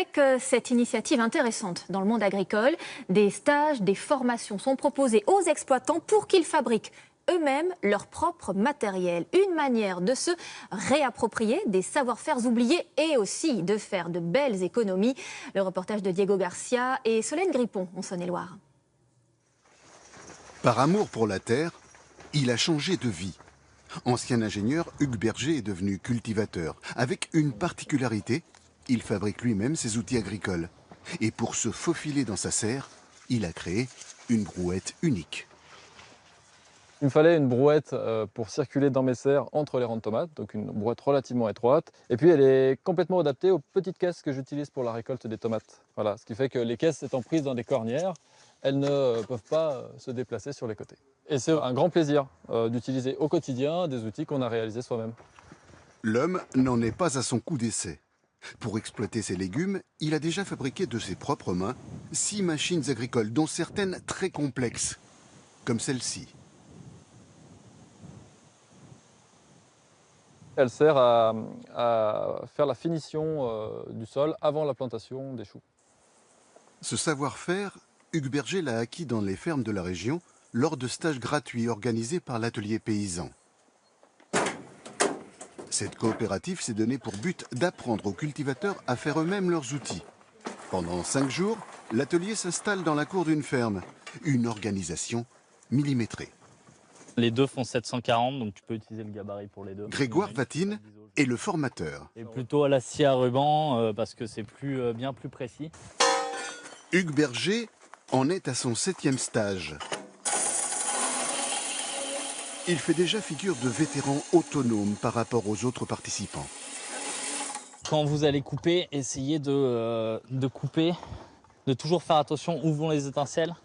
avec cette initiative intéressante dans le monde agricole, des stages, des formations sont proposés aux exploitants pour qu'ils fabriquent eux-mêmes leur propre matériel. Une manière de se réapproprier des savoir-faire oubliés et aussi de faire de belles économies. Le reportage de Diego Garcia et Solène Grippon en Saône-et-Loire. Par amour pour la terre, il a changé de vie. Ancien ingénieur, Hugues Berger est devenu cultivateur, avec une particularité, il fabrique lui-même ses outils agricoles. Et pour se faufiler dans sa serre, il a créé une brouette unique. Il me fallait une brouette pour circuler dans mes serres entre les rangs de tomates, donc une brouette relativement étroite. Et puis elle est complètement adaptée aux petites caisses que j'utilise pour la récolte des tomates. Voilà, ce qui fait que les caisses étant prises dans des cornières, elles ne peuvent pas se déplacer sur les côtés. Et c'est un grand plaisir d'utiliser au quotidien des outils qu'on a réalisés soi-même. L'homme n'en est pas à son coup d'essai. Pour exploiter ses légumes, il a déjà fabriqué de ses propres mains 6 machines agricoles, dont certaines très complexes, comme celle-ci. Elle sert à faire la finition du sol avant la plantation des choux. Ce savoir-faire, Hugues Berger l'a acquis dans les fermes de la région lors de stages gratuits organisés par l'atelier paysan. Cette coopérative s'est donnée pour but d'apprendre aux cultivateurs à faire eux-mêmes leurs outils. Pendant 5 jours, l'atelier s'installe dans la cour d'une ferme, une organisation millimétrée. Les deux font 740, donc tu peux utiliser le gabarit pour les deux. Grégoire Vatine est le formateur. Et plutôt à la scie à ruban parce que c'est bien plus précis. Hugues Berger en est à son 7e stage. Il fait déjà figure de vétéran autonome par rapport aux autres participants. Quand vous allez couper, essayez de couper, de toujours faire attention où vont les étincelles.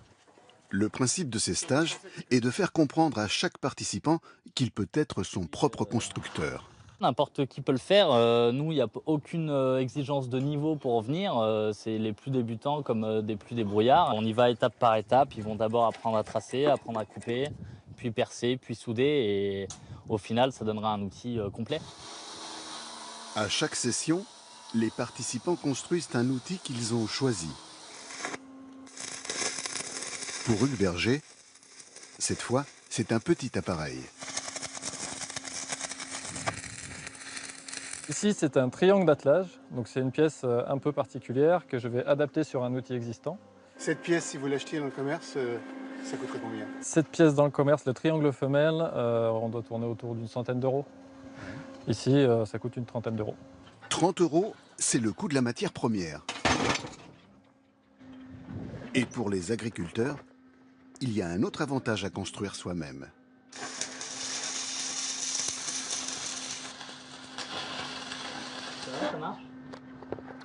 Le principe de ces stages est de faire comprendre à chaque participant qu'il peut être son propre constructeur. N'importe qui peut le faire. Nous, il n'y a aucune exigence de niveau pour venir. C'est les plus débutants comme des plus débrouillards. On y va étape par étape. Ils vont d'abord apprendre à tracer, apprendre à couper, puis percer, puis souder. Et au final, ça donnera un outil complet. À chaque session, les participants construisent un outil qu'ils ont choisi. Pour Hugues Berger, cette fois, c'est un petit appareil. Ici, c'est un triangle d'attelage, donc c'est une pièce un peu particulière que je vais adapter sur un outil existant. Cette pièce, si vous l'achetiez dans le commerce, ça coûterait combien? Cette pièce dans le commerce, le triangle femelle, on doit tourner autour d'une centaine d'euros. Ici, ça coûte une trentaine d'euros. 30 €, c'est le coût de la matière première. Et pour les agriculteurs, il y a un autre avantage à construire soi-même. Ça marche ?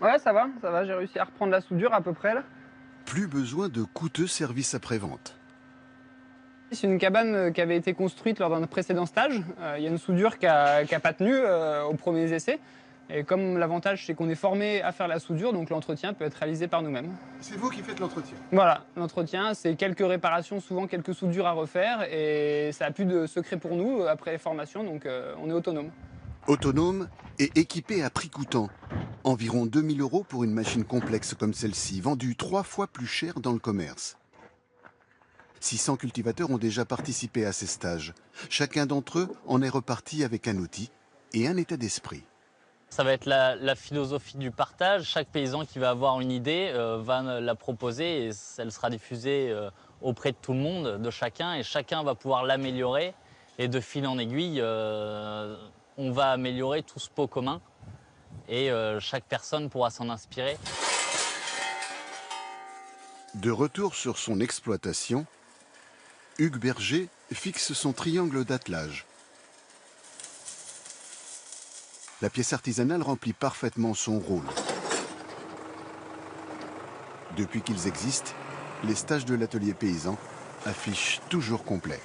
Ouais, ça va, j'ai réussi à reprendre la soudure à peu près là. Plus besoin de coûteux services après-vente. C'est une cabane qui avait été construite lors d'un précédent stage. Il y a une soudure qui a pas tenu aux premiers essais. Et comme l'avantage, c'est qu'on est formé à faire la soudure, donc l'entretien peut être réalisé par nous-mêmes. C'est vous qui faites l'entretien? Voilà, l'entretien, c'est quelques réparations, souvent quelques soudures à refaire, et ça n'a plus de secret pour nous après les formations, donc on est autonome. Autonome et équipé à prix coûtant. Environ 2 000 € pour une machine complexe comme celle-ci, vendue 3 fois plus cher dans le commerce. 600 cultivateurs ont déjà participé à ces stages. Chacun d'entre eux en est reparti avec un outil et un état d'esprit. Ça va être la philosophie du partage. Chaque paysan qui va avoir une idée va la proposer et elle sera diffusée auprès de tout le monde, de chacun, et chacun va pouvoir l'améliorer. Et de fil en aiguille, on va améliorer tout ce pot commun et chaque personne pourra s'en inspirer. De retour sur son exploitation, Hugues Berger fixe son triangle d'attelage. La pièce artisanale remplit parfaitement son rôle. Depuis qu'ils existent, les stages de l'atelier paysan affichent toujours complet.